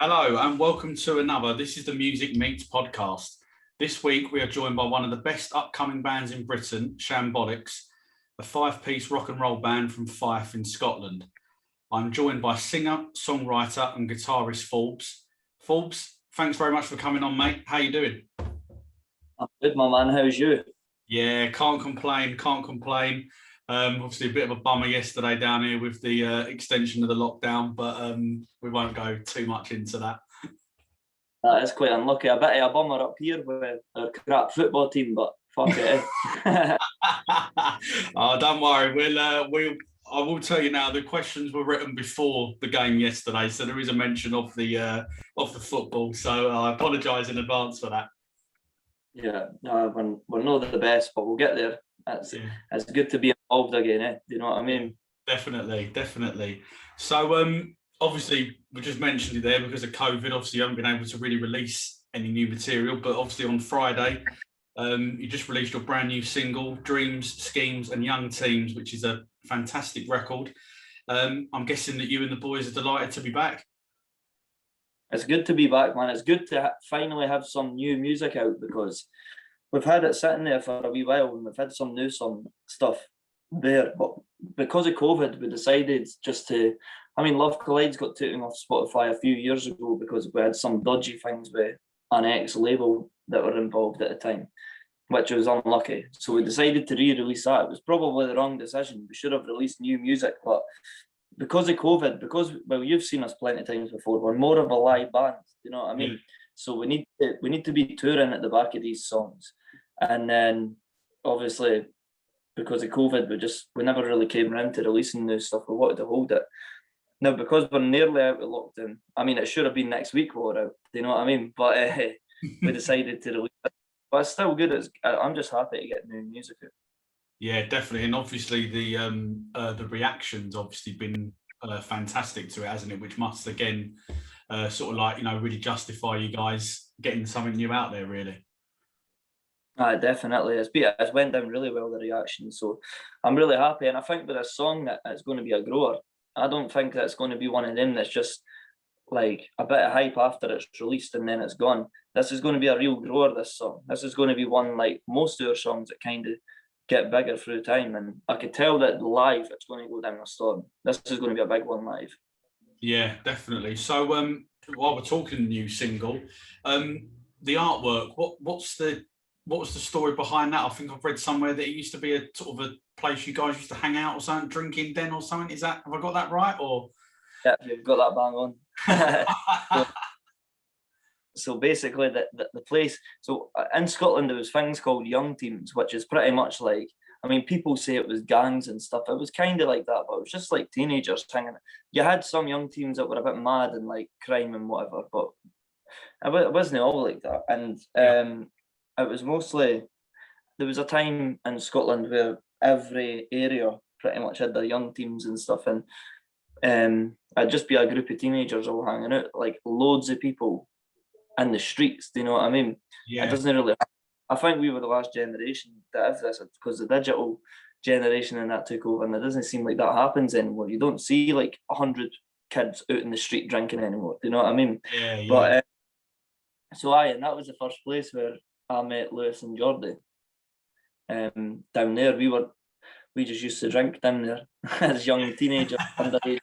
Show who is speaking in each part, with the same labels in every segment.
Speaker 1: Hello and welcome to another This is the Music Meets podcast. This week we are joined by one of the best upcoming bands in Britain, Shambolics, a five-piece rock and roll band from Fife in Scotland. I'm joined by singer, songwriter and guitarist Forbes. Forbes, thanks very much for coming on, mate. How you doing?
Speaker 2: I'm good, my man. How's you?
Speaker 1: Yeah, can't complain. Obviously a bit of a bummer yesterday down here with the extension of the lockdown, but we won't go too much into that.
Speaker 2: That is quite unlucky. A bit of a bummer up here with our crap football team, but fuck it.
Speaker 1: Oh, don't worry. I will tell you now. The questions were written before the game yesterday, so there is a mention of the football. So I apologise in advance for that.
Speaker 2: Yeah, we're not the best, but we'll get there. It's good to be involved again, eh? Do you know what I mean?
Speaker 1: Definitely. So obviously we just mentioned it there because of COVID. Obviously, you haven't been able to really release any new material, but obviously on Friday, you just released your brand new single, Dreams, Schemes and Young Teams, which is a fantastic record. I'm guessing that you and the boys are delighted to be back.
Speaker 2: It's good to be back, man. It's good to finally have some new music out because we've had it sitting there for a wee while and we've had some new stuff there. But because of COVID, we decided just to, Love Collides got taken off Spotify a few years ago because we had some dodgy things with an ex-label that were involved at the time, which was unlucky. So we decided to re-release that. It was probably the wrong decision. We should have released new music, but because of COVID, you've seen us plenty of times before, we're more of a live band, you know what I mean? Yeah. So we need to be touring at the back of these songs. And then obviously because of COVID, we never really came around to releasing new stuff. We wanted to hold it. Now, because we're nearly out of lockdown, it should have been next week we were out, do you know what I mean? But we decided to release it. But it's still good. I'm just happy to get new music out.
Speaker 1: Yeah, definitely. And obviously the reaction's obviously been fantastic to it, hasn't it? Which must, again, really justify you guys getting something new out there, really.
Speaker 2: Definitely. It's went down really well, the reaction. So I'm really happy. And I think with this song that it's going to be a grower. I don't think that's going to be one of them that's just like a bit of hype after it's released and then it's gone. This is going to be a real grower, this song. This is going to be one like most of our songs that kind of get bigger through time. And I could tell that live it's going to go down a storm. This is going to be a big one live.
Speaker 1: Yeah, definitely. So while we're talking new single, the artwork, what's the story behind that? I think I've read somewhere that it used to be a sort of a place you guys used to hang out or something, drinking den or something. Have I got that right? Or
Speaker 2: yeah, you've got that bang on. So basically the place, so in Scotland there was things called young teams, which is pretty much like, people say it was gangs and stuff. It was kind of like that, but it was just like teenagers hanging. You had some young teams that were a bit mad and like crime and whatever, but it wasn't all like that. And it was mostly, there was a time in Scotland where every area pretty much had their young teams and stuff, and it'd just be a group of teenagers all hanging out, like loads of people in the streets, do you know what I mean?
Speaker 1: Yeah.
Speaker 2: It doesn't really, I think we were the last generation that have this, because the digital generation and that took over, and it doesn't seem like that happens anymore. You don't see like 100 kids out in the street drinking anymore, do you know what I mean?
Speaker 1: Yeah.
Speaker 2: But and that was the first place where I met Lewis and Jordy. Down there, we just used to drink down there as young teenagers, underage,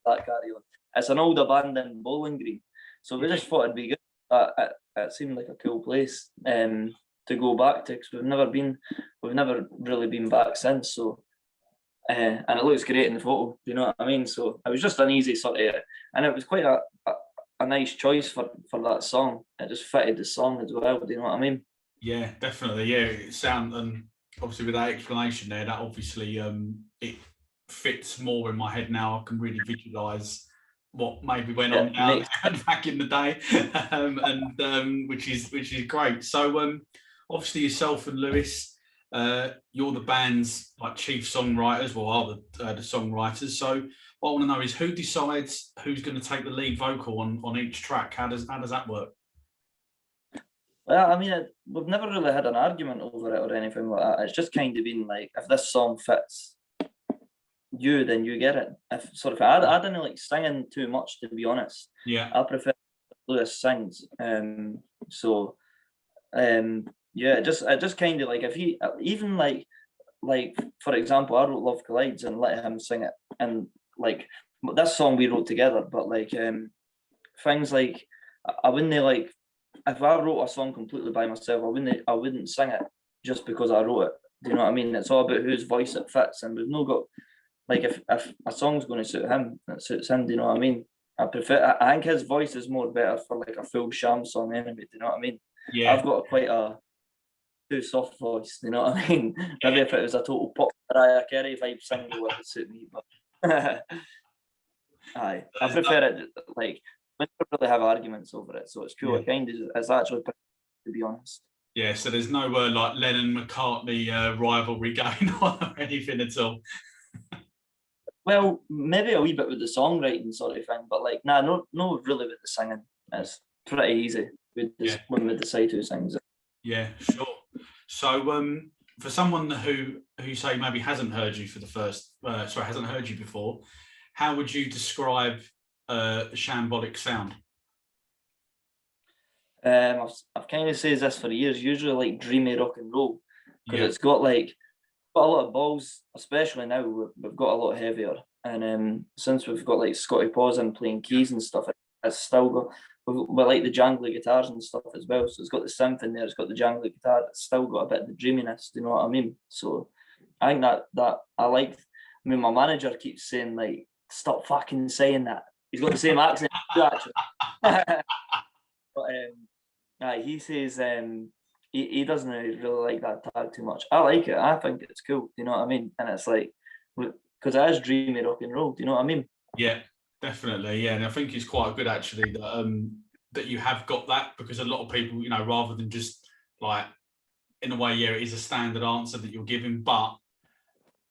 Speaker 2: that carry on. It's an old abandoned bowling green, so we just thought it'd be good. It seemed like a cool place to go back to, because we've never really been back since. So and it looks great in the photo, do you know what I mean? So it was just an easy sort of, and it was quite a nice choice for that song. It just fitted the song as well, do you know what I mean?
Speaker 1: Yeah, definitely. Yeah, it sounds, and obviously with that explanation there, that obviously it fits more in my head now. I can really visualize what maybe went on now back in the day, which is great. So obviously yourself and Lewis, you're the band's like chief songwriters, are the songwriters. So what I want to know is who decides who's going to take the lead vocal on each track? How does that work?
Speaker 2: Well, we've never really had an argument over it or anything like that. It's just kind of been like, if this song fits, you, then you get it. If sort of, I don't like singing too much, to be honest.
Speaker 1: Yeah.
Speaker 2: I prefer Lewis sings. Yeah, it just kind of like, if he even like for example, I wrote Love Collides and let him sing it, and like this song we wrote together, but like things like I wouldn't like, if I wrote a song completely by myself, I wouldn't sing it just because I wrote it. Do you know what I mean? It's all about whose voice it fits, and we've not got like, if a song's going to suit him, it suits him. Do you know what I mean? I think his voice is more better for like a full Shams song anyway. Do you know what I mean?
Speaker 1: Yeah.
Speaker 2: I've got quite a too soft voice. Do you know what I mean? Maybe if it was a total pop Mariah Carey vibe singing, it would suit me. But aye, I prefer it. Like, we don't really have arguments over it, so it's cool. It kind of, it's actually pretty, to be honest.
Speaker 1: Yeah, so there's no like Lennon McCartney rivalry going on or anything at all.
Speaker 2: Well, maybe a wee bit with the songwriting sort of thing, but like, no, really with the singing. It's pretty easy when we decide who sings it.
Speaker 1: Yeah, sure. So, for someone who say maybe hasn't heard you hasn't heard you before, how would you describe Shambolics sound?
Speaker 2: I've kind of said this for years. Usually like dreamy rock and roll, because it's got a lot of balls, especially now we've got a lot heavier, and since we've got like Scotty Paws in playing keys and stuff, it's still got, we like the jangly guitars and stuff as well, so it's got the synth in there, it's got the jangly guitar, it's still got a bit of the dreaminess. Do you know what I mean? So I think that I like. I mean, my manager keeps saying like, stop fucking saying that. He's got the same accent actually. But he says he doesn't really like that tag too much. I like it. I think it's cool. Do you know what I mean? And it's like, because it is dreamy rock and roll. Do you know what I mean?
Speaker 1: Yeah, definitely. Yeah, and I think it's quite good actually that you have got that, because a lot of people, rather than just like, in a way, it is a standard answer that you're giving, but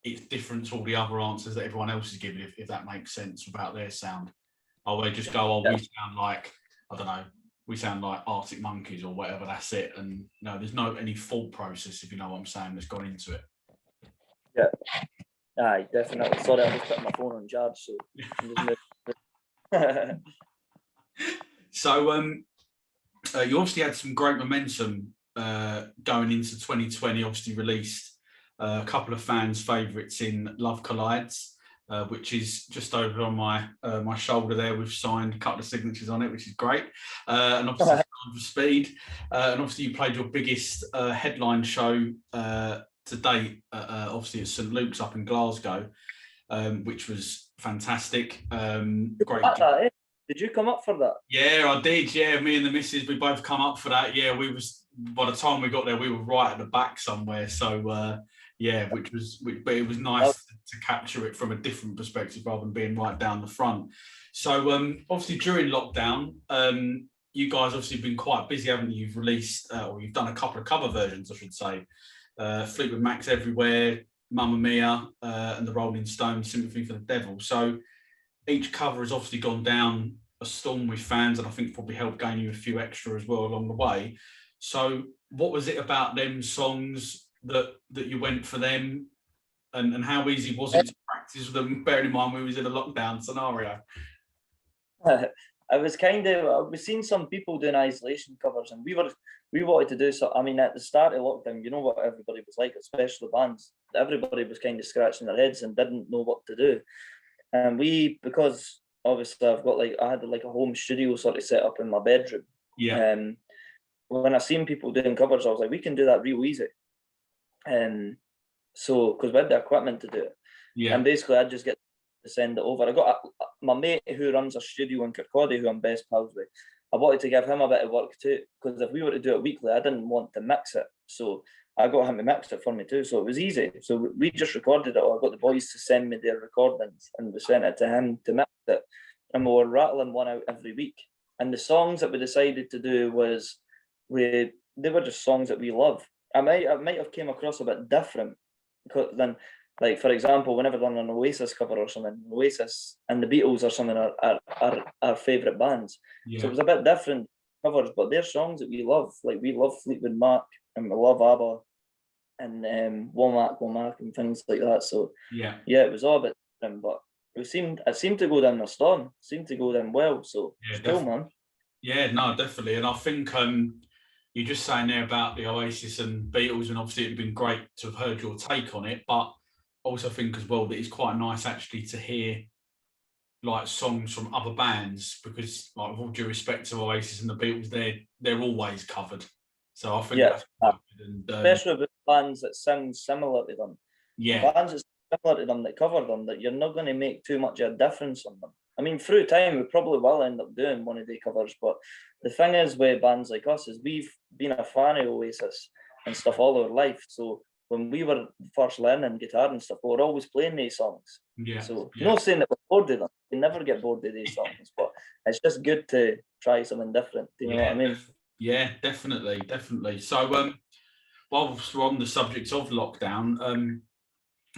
Speaker 1: it's different to all the other answers that everyone else is giving, if that makes sense, about their sound. Or they just go, we sound like, I don't know, we sound like Arctic Monkeys or whatever, that's it. And there's no any thought process, if you know what I'm saying, that's gone into it.
Speaker 2: Yeah. Aye, definitely. Sorry, I was putting my phone on charge, so
Speaker 1: So you obviously had some great momentum going into 2020, obviously released a couple of fans' favourites in Love Collides, which is just over on my shoulder there. We've signed a couple of signatures on it, which is great. And obviously for Speed. And obviously you played your biggest headline show to date, obviously at St Luke's up in Glasgow, which was fantastic. Great.
Speaker 2: Did you come up for that?
Speaker 1: Yeah, I did. Yeah, me and the missus, we both come up for that. Yeah, by the time we got there, we were right at the back somewhere. So but it was nice to capture it from a different perspective rather than being right down the front. So obviously during lockdown, you guys obviously have been quite busy, haven't you? You've released, or you've done a couple of cover versions, I should say. Fleetwood Mac's Everywhere, Mamma Mia, and the Rolling Stones, Sympathy for the Devil. So each cover has obviously gone down a storm with fans, and I think probably helped gain you a few extra as well along the way. So what was it about them songs that you went for them, and how easy was it to practice with them, bearing in mind we was in a lockdown scenario?
Speaker 2: I was seeing some people doing isolation covers, and we wanted to do so. I mean, at the start of lockdown, you know what everybody was like, especially bands. Everybody was kind of scratching their heads and didn't know what to do. And because obviously I had like a home studio sort of set up in my bedroom.
Speaker 1: Yeah.
Speaker 2: When I seen people doing covers, I was like, we can do that real easy. So because we had the equipment to do it.
Speaker 1: Yeah.
Speaker 2: And basically I'd just get to send it over. I got my mate who runs a studio in Kirkcaldy, who I'm best pals with. I wanted to give him a bit of work too, because if we were to do it weekly, I didn't want to mix it. So I got him to mix it for me too. So it was easy. So we just recorded it all. I got the boys to send me their recordings, and we sent it to him to mix it. And we were rattling one out every week. And the songs that we decided to do they were just songs that we love. I might have came across a bit different, because then, like for example, we never done an Oasis cover or something. Oasis and the Beatles or something are our favourite bands. Yeah. So it was a bit different covers, but they're songs that we love. Like we love Fleetwood Mac and we love ABBA and Womack and things like that. So yeah, it was all a bit them, but it seemed to go down the storm, seemed to go down well. So
Speaker 1: Yeah,
Speaker 2: it's cool, man.
Speaker 1: Yeah, no, definitely. And I think you're just saying there about the Oasis and Beatles, and obviously it'd been great to have heard your take on it, but also think as well that it's quite nice actually to hear like songs from other bands, because like with all due respect to Oasis and the Beatles, they're always covered. So I think that's quite good. And,
Speaker 2: especially with bands that sound similar to them.
Speaker 1: Yeah.
Speaker 2: Bands that similar to them that cover them, that you're not going to make too much of a difference on them. I mean, through time, we probably will end up doing one of the covers, but the thing is with bands like us is we've been a fan of Oasis and stuff all our life. So when we were first learning guitar and stuff, we were always playing these songs.
Speaker 1: Yeah.
Speaker 2: So not saying that we're bored of them. We never get bored of these songs, but it's just good to try something different. Do you know what I mean?
Speaker 1: Yeah, definitely. So whilst we're on the subject of lockdown,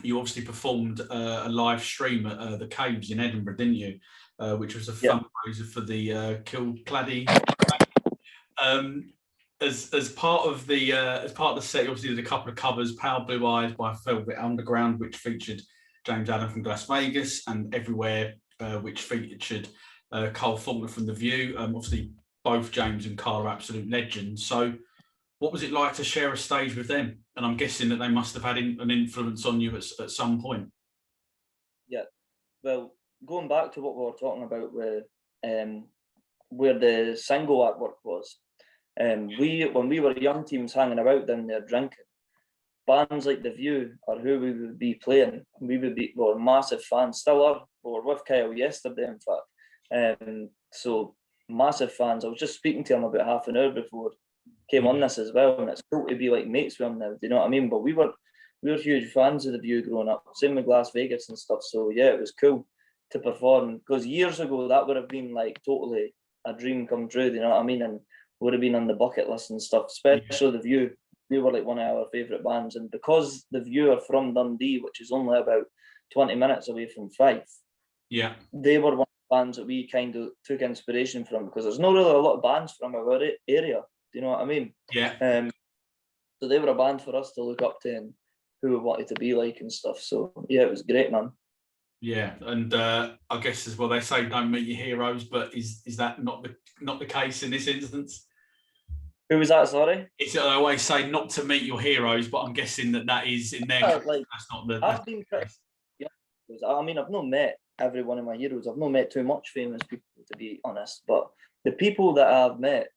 Speaker 1: you obviously performed a live stream at the Caves in Edinburgh, didn't you? Which was a fundraiser for the Kill Claddy. As part of the set, obviously there's a couple of covers: "Pale Blue Eyes" by Velvet Underground, which featured James Allen from Las Vegas, and "Everywhere," which featured Carl Faulkner from The View. Obviously, both James and Carl are absolute legends. So, what was it like to share a stage with them? And I'm guessing that they must have had an influence on you at some point.
Speaker 2: Yeah. Well, going back to what we were talking about with where the single artwork was, when we were young teams hanging about down there drinking, bands like The View are who we would be playing. We were massive fans, still are. We were with Kyle yesterday, in fact. So massive fans. I was just speaking to him about half an hour before came on this as well, and it's cool to be like mates with him now. Do you know what I mean? But we were huge fans of The View growing up. Same with Las Vegas and stuff. So yeah, it was cool to perform, because years ago that would have been like totally a dream come true. Do you know what I mean? And would have been on the bucket list and stuff. Especially The View. We were like one of our favourite bands, and because The View are from Dundee, which is only about 20 minutes away from Fife, they were one of the bands that we kind of took inspiration from, because there's not really a lot of bands from our area. Do you know what I mean?
Speaker 1: Yeah.
Speaker 2: So they were a band for us to look up to and who we wanted to be like and stuff. So yeah, it was great, man.
Speaker 1: Yeah, and I guess as well they say don't meet your heroes, but is that not the case in this instance?
Speaker 2: Who was that? Sorry.
Speaker 1: It's I always say not to meet your heroes, but I'm guessing that is in their case,
Speaker 2: like,
Speaker 1: that's not the.
Speaker 2: I've been pretty, I mean, I've not met every one of my heroes. I've not met too much famous people, to be honest. But the people that I've met,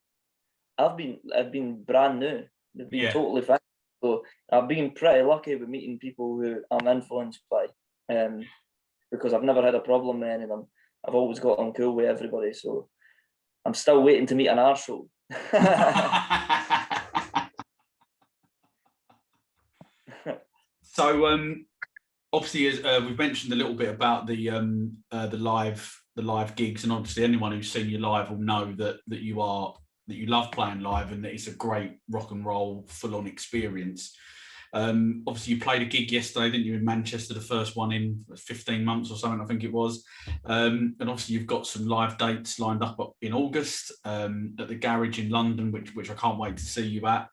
Speaker 2: have been brand new. They've been totally fine. So I've been pretty lucky with meeting people who I'm influenced by, because I've never had a problem with any of them. I've always got on cool with everybody. So I'm still waiting to meet an arsehole.
Speaker 1: So obviously, as we've mentioned a little bit about the live gigs, and obviously anyone who's seen you live will know that you love playing live and that it's a great rock and roll full-on experience. Obviously, you played a gig yesterday, didn't you, in Manchester, the first one in 15 months or something, I think it was. And obviously, you've got some live dates lined up in August at the Garage in London, which I can't wait to see you at.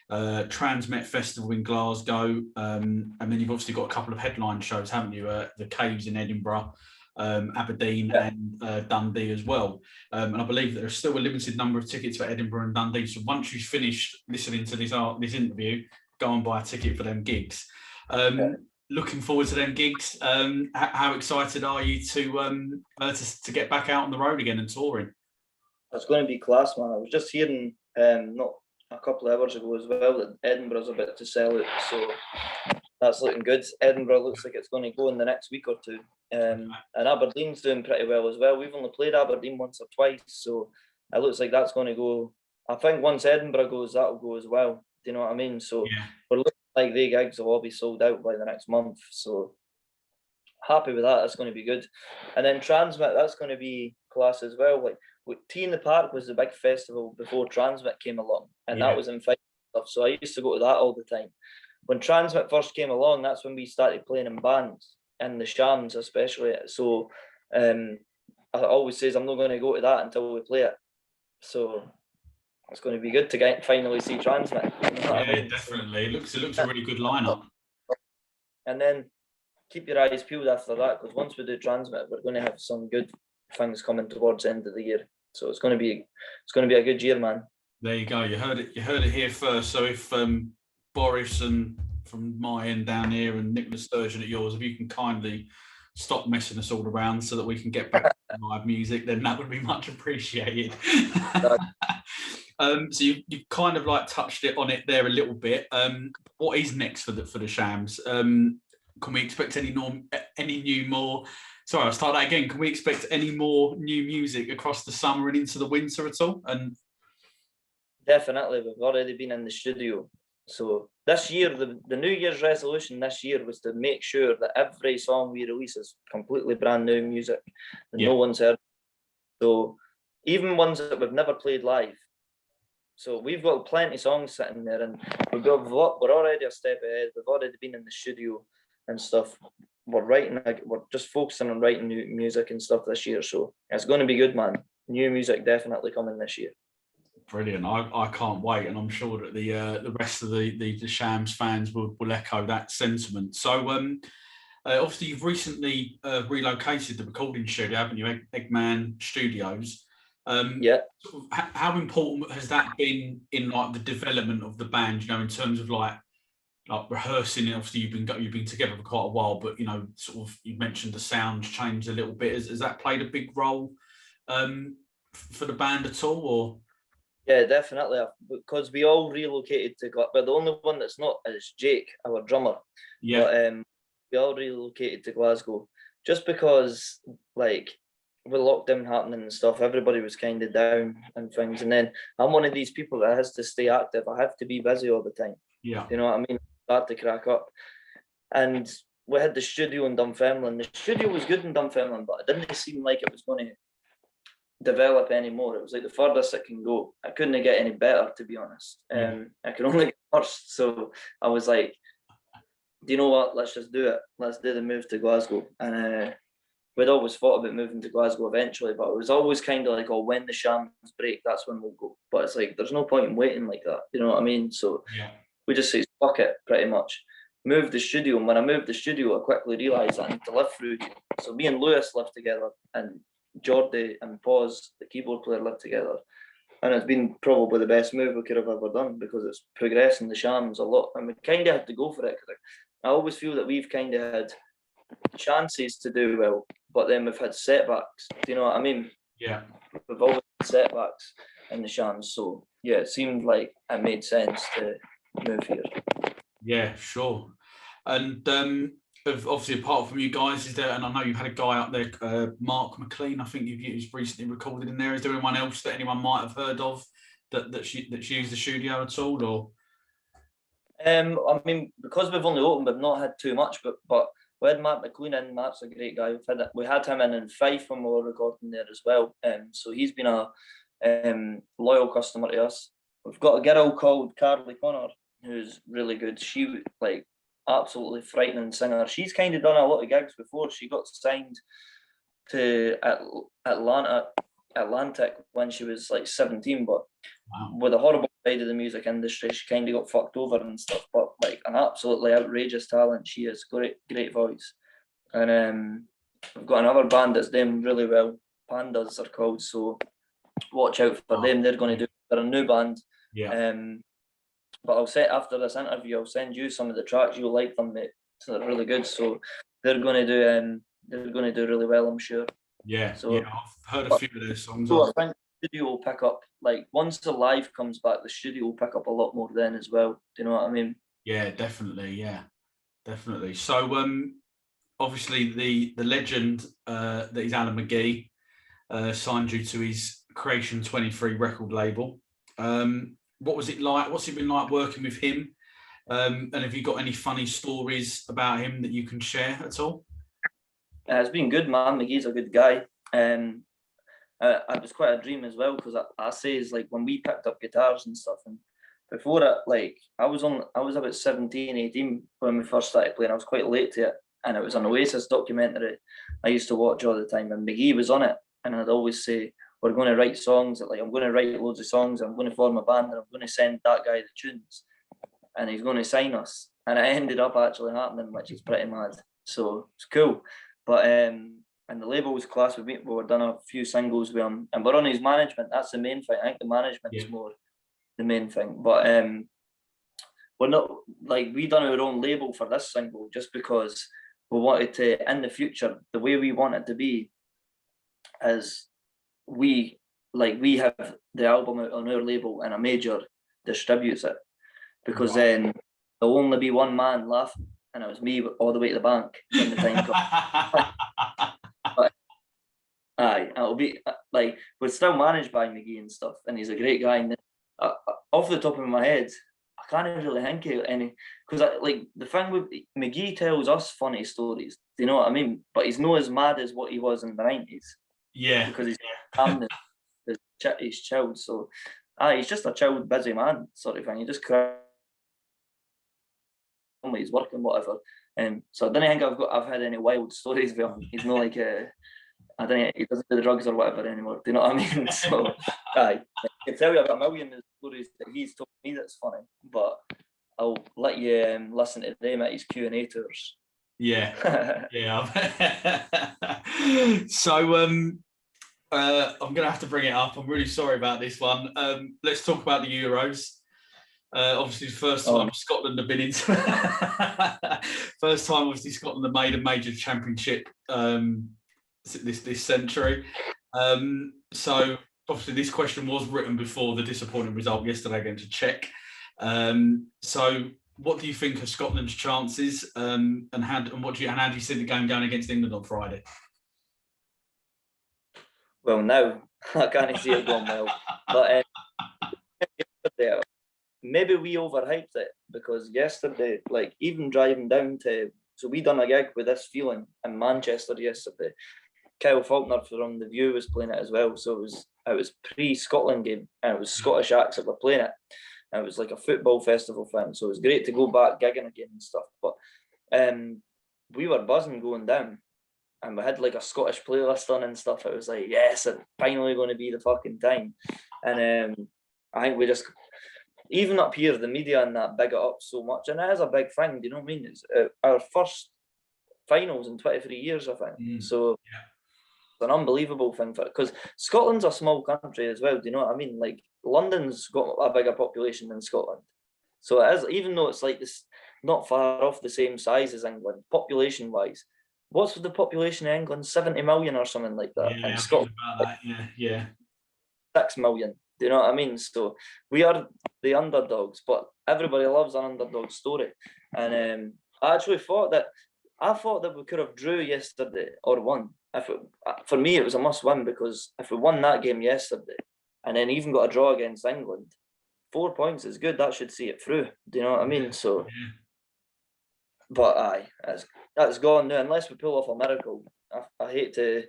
Speaker 1: Transmet Festival in Glasgow, and then you've obviously got a couple of headline shows, haven't you? The Caves in Edinburgh, Aberdeen, and Dundee as well. And I believe that there's still a limited number of tickets for Edinburgh and Dundee. So once you've finished listening to this interview, go and buy a ticket for them gigs. Looking forward to them gigs. How excited are you to get back out on the road again and touring?
Speaker 2: It's going to be class, man. I was just hearing not a couple of hours ago as well that Edinburgh's about to sell out, so that's looking good. Edinburgh looks like it's going to go in the next week or two, and Aberdeen's doing pretty well as well. We've only played Aberdeen once or twice, so it looks like that's going to go. I think once Edinburgh goes, that'll go as well. Do you know what I mean? So we're looking like the gigs will all be sold out by the next month, so happy with that. That's going to be good. And then Transmit, that's going to be class as well. Like Tea in the Park was the big festival before Transmit came along, and that was in Fife stuff. So I used to go to that all the time. When Transmit first came along, that's when we started playing in bands, and the Shams especially. So I always says I'm not going to go to that until we play it. So it's going to be good to finally see Transmit. You know what I mean?
Speaker 1: Definitely. It looks a really good lineup.
Speaker 2: And then keep your eyes peeled after that, because once we do Transmit, we're going to have some good things coming towards the end of the year. So it's going to be a good year, man.
Speaker 1: There you go. You heard it here first. So if Boris and from my end down here and Nicholas Sturgeon at yours, if you can kindly stop messing us all around so that we can get back to live music, then that would be much appreciated. So you've kind of like touched it on it there a little bit. What is next for the Shams? Can we expect any new more? Sorry, I'll start that again. Can we expect any more new music across the summer and into the winter at all? And
Speaker 2: definitely, we've already been in the studio. So this year, the New Year's resolution this year was to make sure that every song we release is completely brand new music that no one's heard. So even ones that we've never played live. So we've got plenty of songs sitting there, and we're already a step ahead. We've already been in the studio and stuff. We're just focusing on writing new music and stuff this year. So it's going to be good, man. New music definitely coming this year.
Speaker 1: Brilliant. I can't wait, and I'm sure that the rest of the Shams fans will echo that sentiment. So obviously you've recently relocated the recording studio, haven't you? Eggman Studios. How important has that been in like the development of the band, you know, in terms of like rehearsing? And obviously you've been together for quite a while, but you know, sort of, you mentioned the sound changed a little bit. Has that played a big role for the band at all, or?
Speaker 2: Yeah, definitely, because we all relocated to Glasgow. But the only one that's not is Jake, our drummer.
Speaker 1: Yeah.
Speaker 2: But we all relocated to Glasgow just because, like, with lockdown happening and stuff, everybody was kind of down and things. And then I'm one of these people that has to stay active. I have to be busy all the time.
Speaker 1: Yeah.
Speaker 2: You know what I mean? Start to crack up. And we had the studio in Dunfermline. The studio was good in Dunfermline, but it didn't seem like it was going to develop anymore. It was like the furthest it can go. I couldn't get any better, to be honest. I could only get worse. So I was like, do you know what? Let's just do it. Let's do the move to Glasgow. And we'd always thought about moving to Glasgow eventually, but it was always kind of like, oh, when the Shams break, that's when we'll go. But it's like, there's no point in waiting like that. You know what I mean? So we just say, fuck it, pretty much. Moved the studio. And when I moved the studio, I quickly realised I need to live through. So me and Lewis lived together, and Jordy and Paws, the keyboard player, lived together. And it's been probably the best move we could have ever done, because it's progressing the Shams a lot. And we kind of had to go for it, because I always feel that we've kind of had chances to do well, but then we've had setbacks. Do you know what I mean?
Speaker 1: Yeah.
Speaker 2: We've always had setbacks in the Shams. So yeah, it seemed like it made sense to move here.
Speaker 1: Yeah, sure. And obviously, apart from you guys, is there, and I know you've had a guy up there, Mark McLean, I think you've recently recorded in there. Is there anyone else that anyone might have heard of that's used the studio at all, or?
Speaker 2: I mean, because we've only opened, we've not had too much, but we had Mark McLean in. Mark's a great guy. We had him in Fife when we were recording there as well. So he's been a loyal customer to us. We've got a girl called Carly Connor who's really good. She like absolutely frightening singer. She's kind of done a lot of gigs before. She got signed to Atlantic when she was like 17, but with a horrible side of the music industry, she kind of got fucked over and stuff. But like an absolutely outrageous talent. She has great voice. And we've got another band that's doing really well. Pandas are called, so watch out for them. They're a new band.
Speaker 1: Yeah.
Speaker 2: But I'll say after this interview, I'll send you some of the tracks. You'll like them, mate. So they're really good. So they're going to do really well, I'm sure.
Speaker 1: Yeah.
Speaker 2: So
Speaker 1: yeah, I've heard a few of their songs.
Speaker 2: So I think the studio will pick up, like once the live comes back, the studio will pick up a lot more then as well. Do you know what I mean?
Speaker 1: Yeah, definitely. Yeah, definitely. So obviously the legend that is Alan McGee signed you to his Creation 23 record label. What was it like? What's it been like working with him? And have you got any funny stories about him that you can share at all?
Speaker 2: It's been good, man. McGee's a good guy. It was quite a dream as well, because I say is like when we picked up guitars and stuff, and before that, like I was about 17, 18 when we first started playing. I was quite late to it, and it was an Oasis documentary I used to watch all the time, and McGee was on it, and I'd always say, we're going to write songs, I'm going to write loads of songs, I'm going to form a band, and I'm going to send that guy the tunes, and he's going to sign us. And it ended up actually happening, which is pretty mad. So it's cool. But and the label was class with me. We've done a few singles with him, and we're on his management. That's the main thing. I think the management's more the main thing. But we're not, like, we done our own label for this single just because we wanted to, in the future, the way we want it to be is we have the album out on our label and a major distributes it, because then there'll only be one man laughing, and it was me all the way to the bank when the time comes. But aye, it'll be like, we're still managed by McGee and stuff, and he's a great guy. And off the top of my head, I can't really think of any, because like the thing with McGee tells us funny stories. Do you know what I mean? But he's not as mad as what he was in the 90s.
Speaker 1: Yeah,
Speaker 2: because he's calm, he's chilled. So he's just a chilled, busy man sort of thing. He just cries, he's working, whatever. So I don't think I've had any wild stories with him. He's not like I don't know, he doesn't do the drugs or whatever anymore. Do you know what I mean? So I can tell you about a million stories that he's told me that's funny, but I'll let you listen to them at his Q&A tours.
Speaker 1: Yeah, yeah. So I'm gonna have to bring it up. I'm really sorry about this one. Let's talk about the Euros. Obviously, the first time Scotland have been into first time obviously Scotland have made a major championship this century. So obviously this question was written before the disappointing result yesterday against Czech. So what do you think of Scotland's chances, and how do you see the game going against England on Friday?
Speaker 2: Well, now I can't see it going well, but maybe we overhyped it, because yesterday, like, even driving down to, so we done a gig with This Feeling in Manchester yesterday. Kyle Faulkner from The View was playing it as well, so it was pre-Scotland game, and it was Scottish acts that were playing it, and it was like a football festival thing, so it was great to go back gigging again and stuff. But we were buzzing going down, and we had like a Scottish playlist on and stuff. It was like, yes, it's finally going to be the fucking time. And I think we just, even up here, the media and that big it up so much, and it is a big thing. Do you know what I mean? It's our first finals in 23 years, I think. So it's an unbelievable thing for it, because Scotland's a small country as well. Do you know what I mean? Like, London's got a bigger population than Scotland, so it is, even though it's like this, not far off the same size as England population wise. What's the population in England? 70 million or something like that.
Speaker 1: Yeah,
Speaker 2: and Scotland,
Speaker 1: about that. Yeah.
Speaker 2: 6 million. Do you know what I mean? So we are the underdogs, but everybody loves an underdog story. And I actually thought that we could have drew yesterday or won. For me, it was a must win, because if we won that game yesterday and then even got a draw against England, 4 points is good. That should see it through. Do you know what I mean? So, but that's gone now. Unless we pull off a miracle, I hate to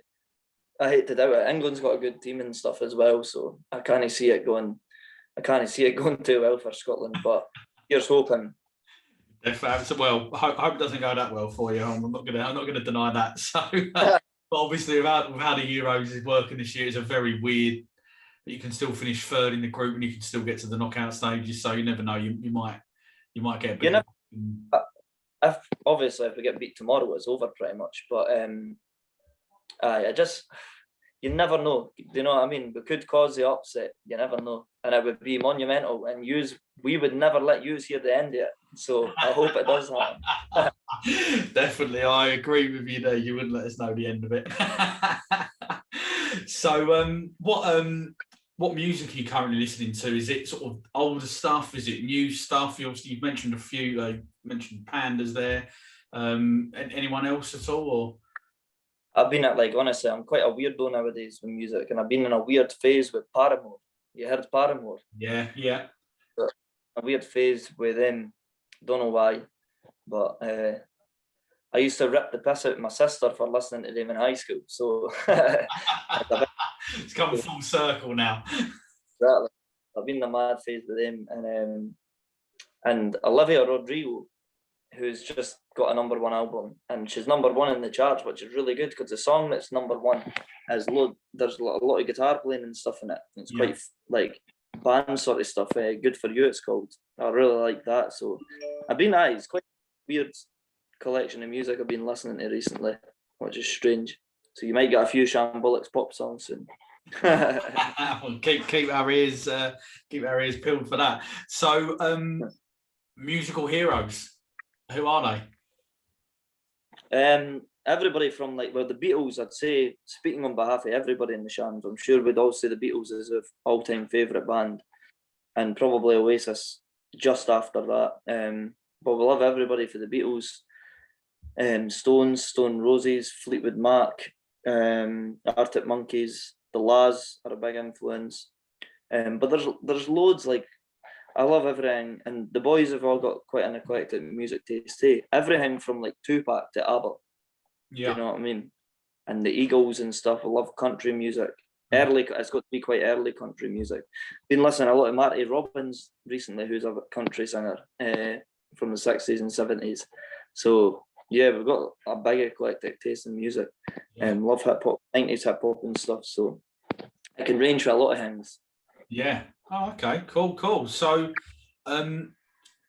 Speaker 2: doubt it. England's got a good team and stuff as well, so I can't see it going too well for Scotland. But here's hoping.
Speaker 1: Well, hope it doesn't go that well for you. I'm not gonna deny that. So, but obviously, with how the Euros is working this year, it's a very weird. You can still finish third in the group, and you can still get to the knockout stages. So you never know. You might get a bit.
Speaker 2: If we get beat tomorrow, it's over pretty much. But you never know. Do you know what I mean? We could cause the upset. You never know, and it would be monumental. And we would never let you hear the end of it. So I hope it does happen.
Speaker 1: Definitely, I agree with you there. You wouldn't let us know the end of it. So, what music are you currently listening to? Is it sort of older stuff? Is it new stuff? You've mentioned a few. You mentioned Pandas there. Anyone else at all? Or?
Speaker 2: I've been honestly, I'm quite a weirdo nowadays with music, and I've been in a weird phase with Paramore. You heard Paramore?
Speaker 1: Yeah.
Speaker 2: A weird phase with them. Don't know why, but I used to rip the piss out of my sister for listening to them in high school. So
Speaker 1: it's come full circle now.
Speaker 2: Exactly. I've been in a mad phase with them, and Olivia Rodrigo, who's just got a #1 album, and she's #1 in the charts, which is really good, because the song that's #1 has there's a lot of guitar playing and stuff in it. It's quite like band sort of stuff. Good For You, it's called. I really like that. So it's quite weird collection of music I've been listening to recently, which is strange. So you might get a few Shambolics pop songs soon.
Speaker 1: keep our ears peeled for that. So, musical heroes, who are
Speaker 2: they? Everybody from the Beatles, I'd say, speaking on behalf of everybody in the Shams, I'm sure we'd all say the Beatles is our all-time favourite band, and probably Oasis just after that. But we love everybody for the Beatles. Stones, Stone Roses, Fleetwood Mac, Arctic Monkeys, the La's are a big influence. But there's loads, like, I love everything, and the boys have all got quite an eclectic music taste too. Everything from like Tupac to ABBA. Yeah. You know what I mean? And the Eagles and stuff. I love country music. Early, it's got to be quite early country music. Been listening a lot to Marty Robbins recently, who's a country singer from the 60s and 70s. So yeah, we've got a big eclectic taste in music. Love hip hop, 90s hip hop and stuff. So it can range for a lot of things.
Speaker 1: Yeah. Oh, okay. Cool. So, a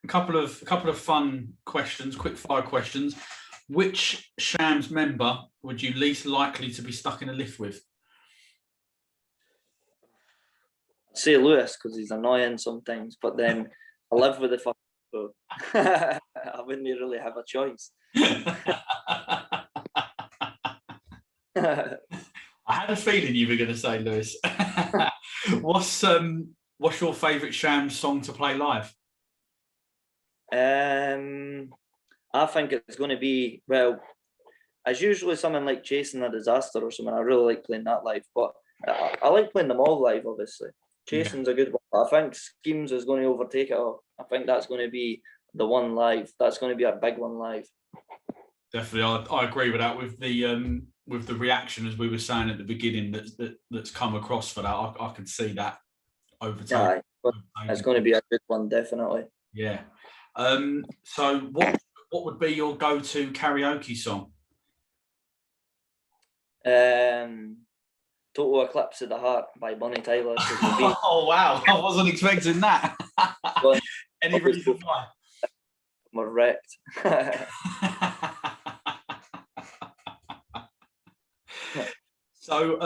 Speaker 1: couple of fun questions, quick fire questions. Which Shams member would you least likely to be stuck in a lift with?
Speaker 2: I'd say Lewis, because he's annoying sometimes, but then I live with the fuck, so I wouldn't really have a choice.
Speaker 1: I had a feeling you were going to say Lewis. What's your favourite Shams song to play live?
Speaker 2: I think it's going to be, well, it's usually something like Chasing a Disaster or something. I really like playing that live, but I like playing them all live, obviously. Chasing's a good one. I think Schemes is going to overtake it all. I think that's going to be the one live. That's going to be a big one live.
Speaker 1: Definitely, I agree with that. With the reaction, as we were saying at the beginning, that's come across for that, I can see that overtaking.
Speaker 2: It's going to be a good one, definitely.
Speaker 1: Yeah. So what would be your go-to karaoke song?
Speaker 2: Total Eclipse of the Heart by Bonnie Tyler.
Speaker 1: Oh wow, I wasn't expecting that. Any reason why?
Speaker 2: We're wrecked.
Speaker 1: So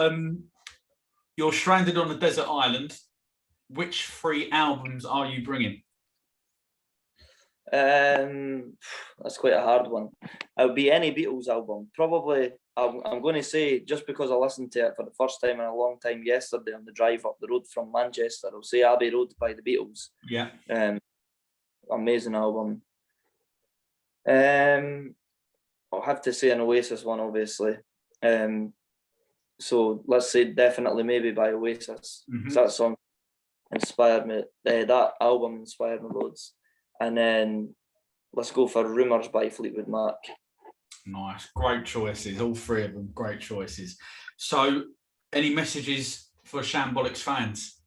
Speaker 1: you're stranded on a desert island. Which 3 albums are you bringing?
Speaker 2: That's quite a hard one. It would be any Beatles album. Probably, I'm going to say, just because I listened to it for the first time in a long time yesterday on the drive up the road from Manchester, I'll say Abbey Road by the Beatles.
Speaker 1: Yeah.
Speaker 2: Amazing album. I'll have to say an Oasis one, obviously. So let's say Definitely Maybe by Oasis. Mm-hmm. That song inspired me. That album inspired me loads. And then let's go for Rumours by Fleetwood Mac.
Speaker 1: Nice. Great choices. All 3 of them, great choices. So any messages for Shambolics fans?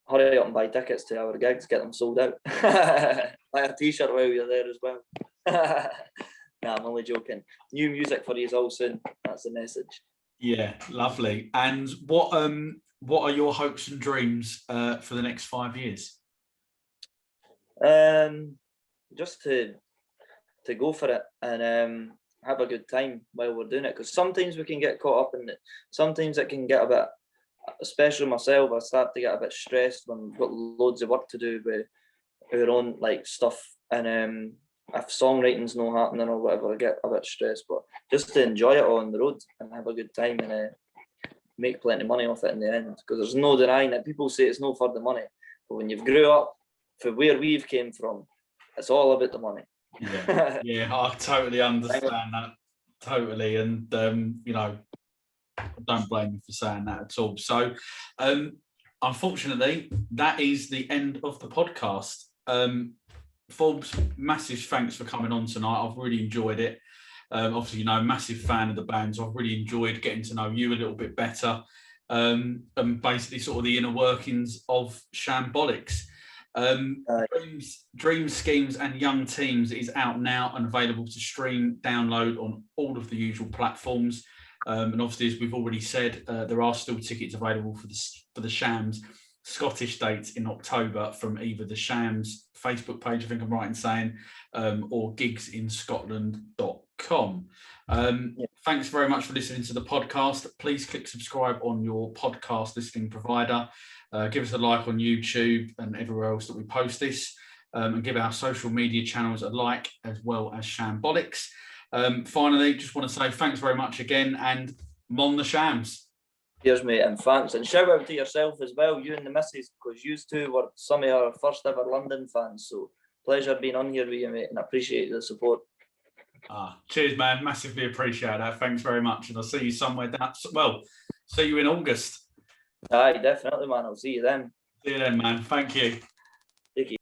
Speaker 2: Hurry up and buy tickets to our gigs, get them sold out. Buy a t-shirt while you're there as well. Nah, I'm only joking. New music for you all soon. That's the message.
Speaker 1: Yeah, lovely. And what are your hopes and dreams for the next 5 years?
Speaker 2: Just to go for it and have a good time while we're doing it, because sometimes we can get caught up in it. Sometimes it can get a bit, especially myself, I start to get a bit stressed when we've got loads of work to do with our own stuff, and if songwriting's not happening or whatever, I get a bit stressed. But just to enjoy it all on the road and have a good time and make plenty of money off it in the end, because there's no denying it. People say it's no for the money, but when you've grew up for where we've came from, it's all about the money.
Speaker 1: Yeah, I totally understand that. Totally. And, I don't blame you for saying that at all. So, unfortunately, that is the end of the podcast. Forbes, massive thanks for coming on tonight. I've really enjoyed it. Obviously, massive fan of the band, so I've really enjoyed getting to know you a little bit better, and basically sort of the inner workings of Shambolics. Dreams, Schemes and Young Teams is out now and available to stream, download on all of the usual platforms. And obviously, as we've already said, there are still tickets available for the Shams. Scottish dates in October from either the Shams Facebook page, I think I'm right in saying, or gigsinscotland.com. Thanks very much for listening to the podcast. Please click subscribe on your podcast listening provider. Give us a like on YouTube and everywhere else that we post this, and give our social media channels a like, as well as Shambolics. Finally, just want to say thanks very much again, and MonTheShams.
Speaker 2: Cheers, mate, and thanks. And shout out to yourself as well, you and the missus, because you two were some of our first ever London fans. So pleasure being on here with you, mate, and I appreciate the support.
Speaker 1: Cheers, man. Massively appreciate that. Thanks very much. And I'll see you somewhere down. Well, see you in August.
Speaker 2: Aye, definitely, man. I'll see you then.
Speaker 1: See you then, man. Thank you.